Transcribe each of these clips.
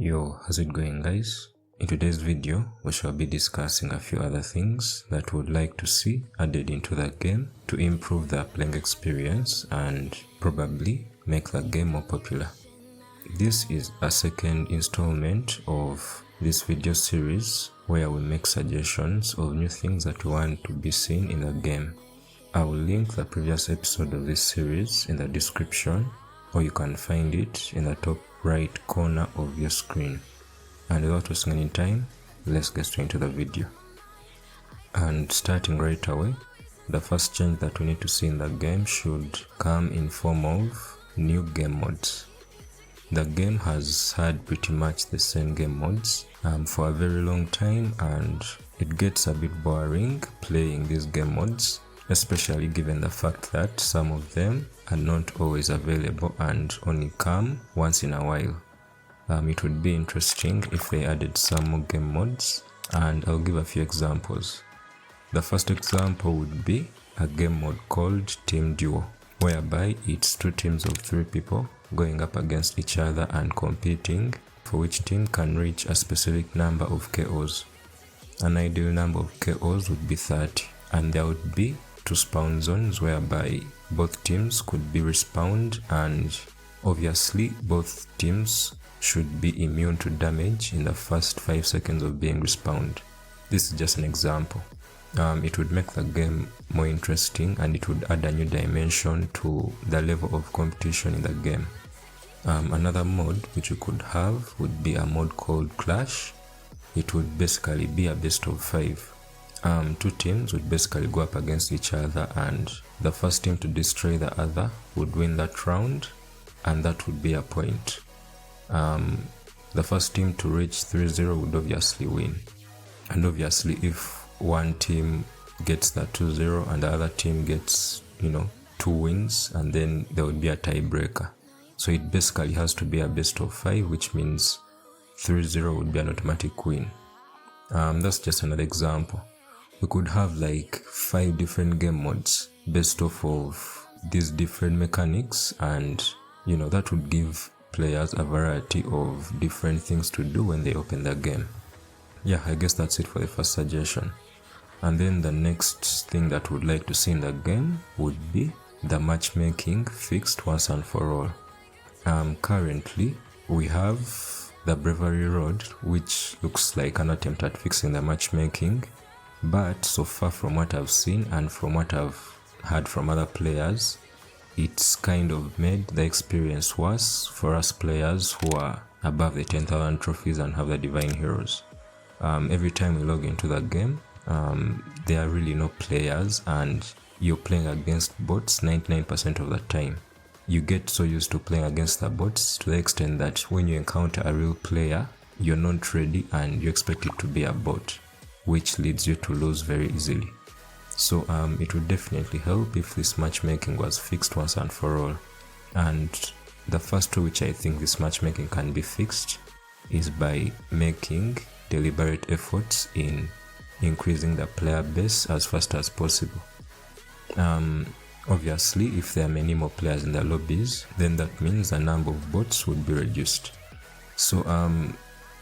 Yo, how's it going guys? In today's video, we shall be discussing a few other things that we would like to see added into the game to improve the playing experience and probably make the game more popular. This is a second installment of this video series where we make suggestions of new things that we want to be seen in the game. I will link the previous episode of this series in the description, or you can find it in the top right corner of your screen. And without wasting any time, let's get straight into the video. And starting right away, the first change that we need to see in the game should come in form of new game modes. The game has had pretty much the same game modes for a very long time, and it gets a bit boring playing these game modes, especially given the fact that some of them are not always available and only come once in a while. It would be interesting if they added some more game modes, and I'll give a few examples. The first example would be a game mode called Team Duo, whereby it's two teams of 3 people going up against each other and competing for which team can reach a specific number of KOs. An ideal number of KOs would be 30, and there would be 2 spawn zones whereby both teams could be respawned, and obviously both teams should be immune to damage in the first 5 seconds of being respawned. This is just an example. It would make the game more interesting, and it would add a new dimension to the level of competition in the game. Another mode which you could have would be a mode called Clash. It would basically be a best of 5. 2 teams would basically go up against each other, and the first team to destroy the other would win that round, and that would be a point. The first team to reach 3-0 would obviously win, and obviously if one team gets that 2-0 and the other team gets 2 wins, and then there would be a tiebreaker. So it basically has to be a best of 5, which means 3-0 would be an automatic win. That's just another example. We could have like 5 different game modes based off of these different mechanics, and that would give players a variety of different things to do when they open the game. Yeah, I guess that's it for the first suggestion. And then the next thing that we'd like to see in the game would be the matchmaking fixed once and for all. Currently we have the Bravery Road, which looks like an attempt at fixing the matchmaking, but so far from what I've seen and from what I've heard from other players, it's kind of made the experience worse for us players who are above the 10,000 trophies and have the divine heroes. Every time we log into the game, there are really no players, and you're playing against bots 99% of the time. You get so used to playing against the bots to the extent that when you encounter a real player, you're not ready and you expect it to be a bot, which leads you to lose very easily. So it would definitely help if this matchmaking was fixed once and for all. And the first way which I think this matchmaking can be fixed is by making deliberate efforts in increasing the player base as fast as possible. Obviously, if there are many more players in the lobbies, then that means the number of bots would be reduced. So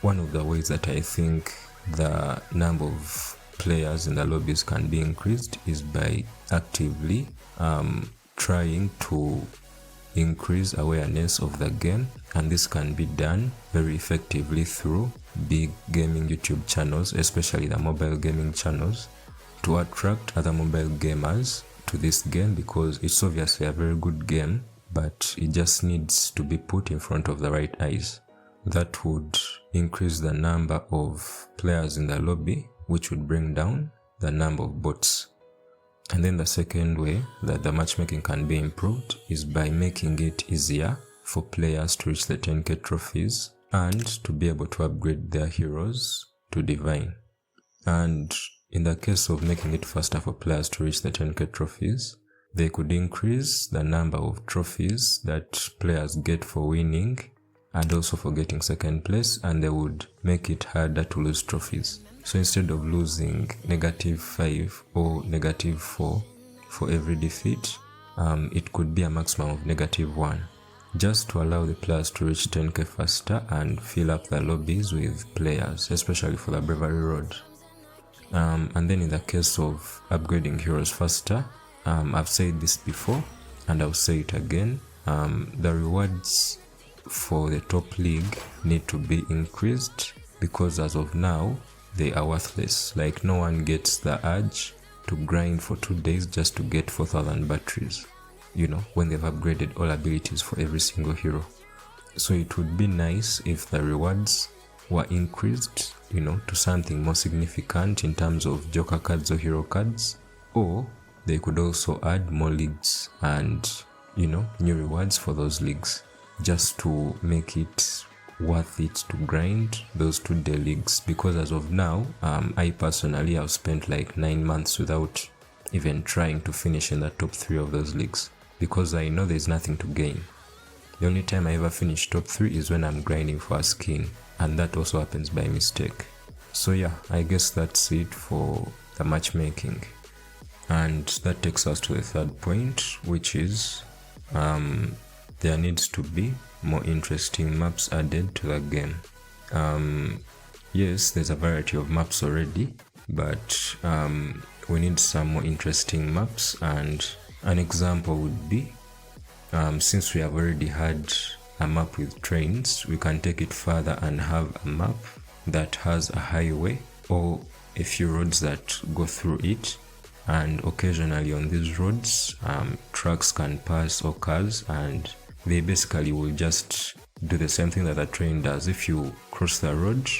one of the ways that I think the number of players in the lobbies can be increased is by actively trying to increase awareness of the game, and this can be done very effectively through big gaming YouTube channels, especially the mobile gaming channels, to attract other mobile gamers to this game, because it's obviously a very good game, but it just needs to be put in front of the right eyes. That would increase the number of players in the lobby, which would bring down the number of bots. And then the second way that the matchmaking can be improved is by making it easier for players to reach the 10k trophies and to be able to upgrade their heroes to divine. And in the case of making it faster for players to reach the 10k trophies, they could increase the number of trophies that players get for winning and also for getting second place, and they would make it harder to lose trophies. So instead of losing -5 or -4 for every defeat, it could be a maximum of -1. just to allow the players to reach 10k faster and fill up the lobbies with players, especially for the bravery road. And then in the case of upgrading heroes faster, I've said this before and I'll say it again, the rewards for the top league need to be increased, because as of now they are worthless. Like, no one gets the urge to grind for 2 days just to get 4,000 batteries, you know, when they've upgraded all abilities for every single hero. So it would be nice if the rewards were increased, you know, to something more significant in terms of joker cards or hero cards, or they could also add more leagues and, you know, new rewards for those leagues, just to make it worth it to grind those 2-day leagues. Because as of now, I personally have spent like 9 months without even trying to finish in the top 3 of those leagues, because I know there's nothing to gain. The only time I ever finish top 3 is when I'm grinding for a skin, and that also happens by mistake. So yeah, I guess that's it for the matchmaking. And that takes us to the third point, which is there needs to be more interesting maps added to the game. Yes, there's a variety of maps already, but we need some more interesting maps. And an example would be, since we have already had a map with trains, we can take it further and have a map that has a highway or a few roads that go through it, and occasionally on these roads trucks can pass or cars, and they basically will just do the same thing that a train does. If you cross the road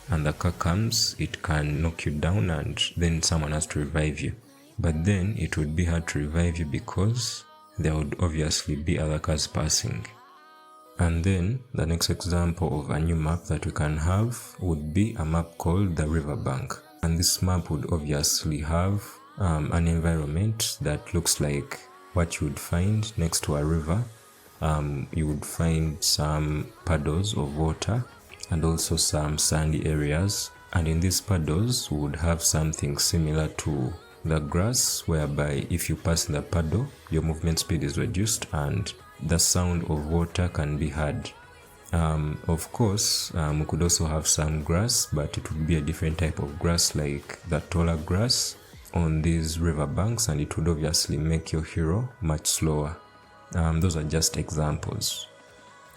and the car comes, it can knock you down and then someone has to revive you. But then it would be hard to revive you because there would obviously be other cars passing. And then the next example of a new map that we can have would be a map called the riverbank. And this map would obviously have an environment that looks like what you would find next to a river. You would find some puddles of water and also some sandy areas, and in these puddles we would have something similar to the grass, whereby if you pass in the puddle your movement speed is reduced and the sound of water can be heard. Of course, we could also have some grass, but it would be a different type of grass, like the taller grass on these riverbanks, and it would obviously make your hero much slower. Those are just examples.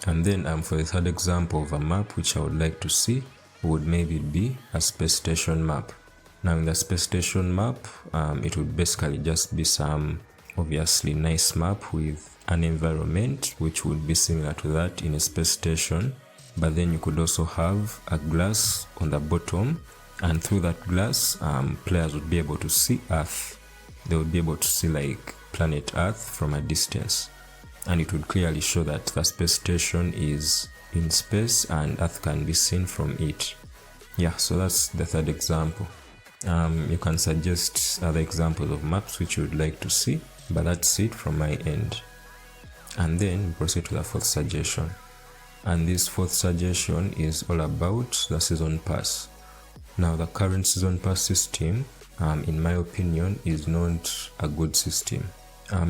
And then for the third example of a map which I would like to see would maybe be a space station map. Now in the space station map, it would basically just be some obviously nice map with an environment which would be similar to that in a space station, but then you could also have a glass on the bottom, and through that glass players would be able to see Earth. They would be able to see like planet Earth from a distance, and it would clearly show that the space station is in space and Earth can be seen from it. Yeah, so that's the third example. You can suggest other examples of maps which you would like to see, but that's it from my end. And then we proceed to the fourth suggestion, and this fourth suggestion is all about the season pass. Now the current season pass system, in my opinion, is not a good system.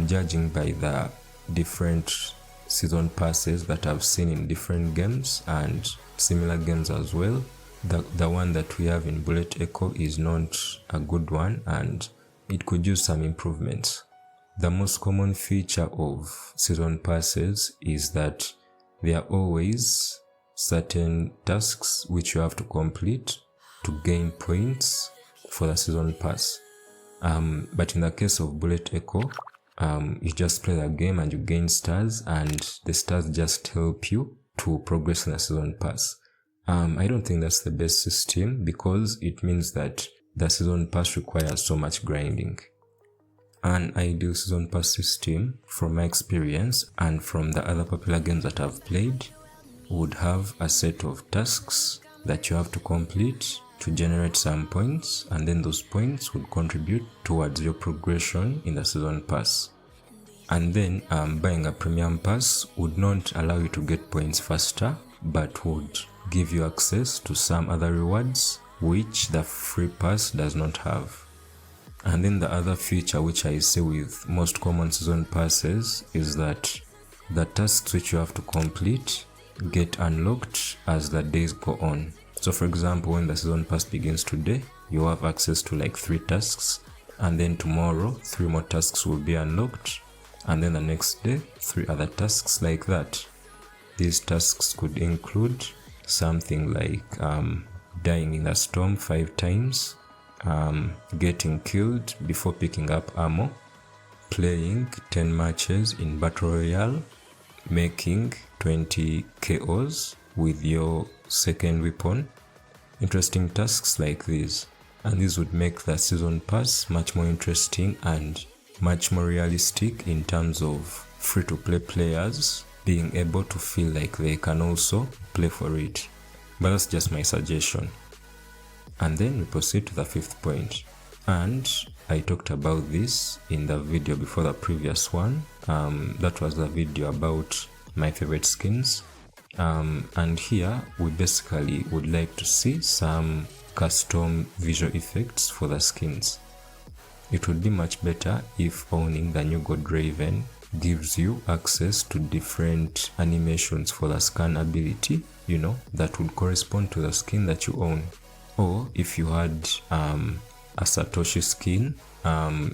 Judging by the different season passes that I've seen in different games and similar games as well, the one that we have in Bullet Echo is not a good one, and it could use some improvements. The most common feature of season passes is that there are always certain tasks which you have to complete to gain points for the season pass. But in the case of Bullet Echo, you just play the game and you gain stars, and the stars just help you to progress in the season pass. I don't think that's the best system, because it means that the season pass requires so much grinding. An ideal season pass system, from my experience and from the other popular games that I've played, would have a set of tasks that you have to complete to generate some points, and then those points would contribute towards your progression in the season pass. And then buying a premium pass would not allow you to get points faster, but would give you access to some other rewards which the free pass does not have. And then the other feature which I see with most common season passes is that the tasks which you have to complete get unlocked as the days go on. So for example, when the season pass begins today, you have access to like 3 tasks, and then tomorrow 3 more tasks will be unlocked, and then the next day 3 other tasks like that. These tasks could include something like dying in a storm 5 times, getting killed before picking up ammo, playing 10 matches in Battle Royale, making 20 KOs with your second weapon. Interesting tasks like these, and these would make the season pass much more interesting and much more realistic in terms of free-to-play players being able to feel like they can also play for it. But that's just my suggestion. And then we proceed to the 5th point, and I talked about this in the video before the previous one. That was the video about my favorite skins, and here we basically would like to see some custom visual effects for the skins. It would be much better if owning the new God Raven gives you access to different animations for the scan ability, you know, that would correspond to the skin that you own. Or if you had a satoshi skin,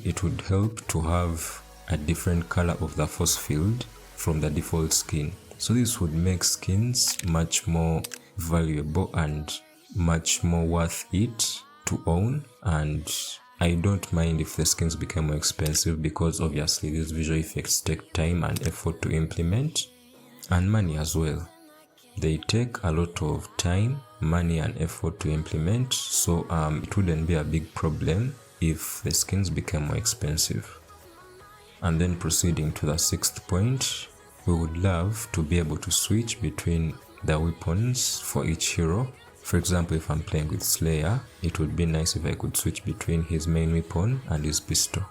it would help to have a different color of the force field from the default skin. So this would make skins much more valuable and much more worth it to own, and I don't mind if the skins become more expensive, because obviously these visual effects take time and effort to implement, and money as well. They take a lot of time, money and effort to implement, so it wouldn't be a big problem if the skins became more expensive. And then proceeding to the 6th point, we would love to be able to switch between the weapons for each hero. For example, if I'm playing with Slayer, it would be nice if I could switch between his main weapon and his pistol,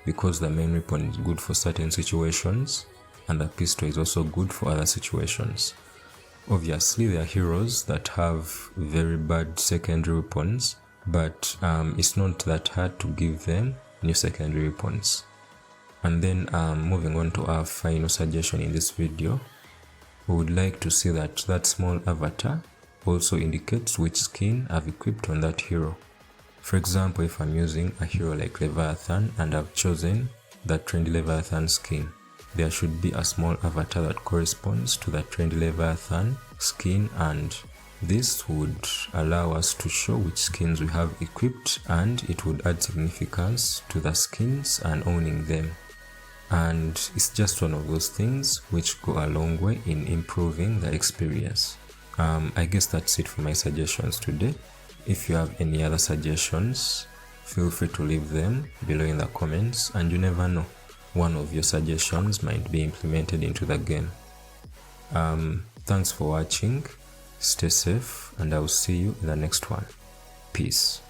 because the main weapon is good for certain situations and the pistol is also good for other situations. Obviously, there are heroes that have very bad secondary weapons, but it's not that hard to give them new secondary weapons. And then moving on to our final suggestion in this video, we would like to see that small avatar also indicates which skin I've equipped on that hero. For example, if I'm using a hero like Leviathan and I've chosen the trendy Leviathan skin, there should be a small avatar that corresponds to the trendy Leviathan skin, and this would allow us to show which skins we have equipped, and it would add significance to the skins and owning them. And it's just one of those things which go a long way in improving the experience. I guess that's it for my suggestions today. If you have any other suggestions, feel free to leave them below in the comments, and you never know, one of your suggestions might be implemented into the game. Thanks for watching, stay safe, and I'll see you in the next one. Peace.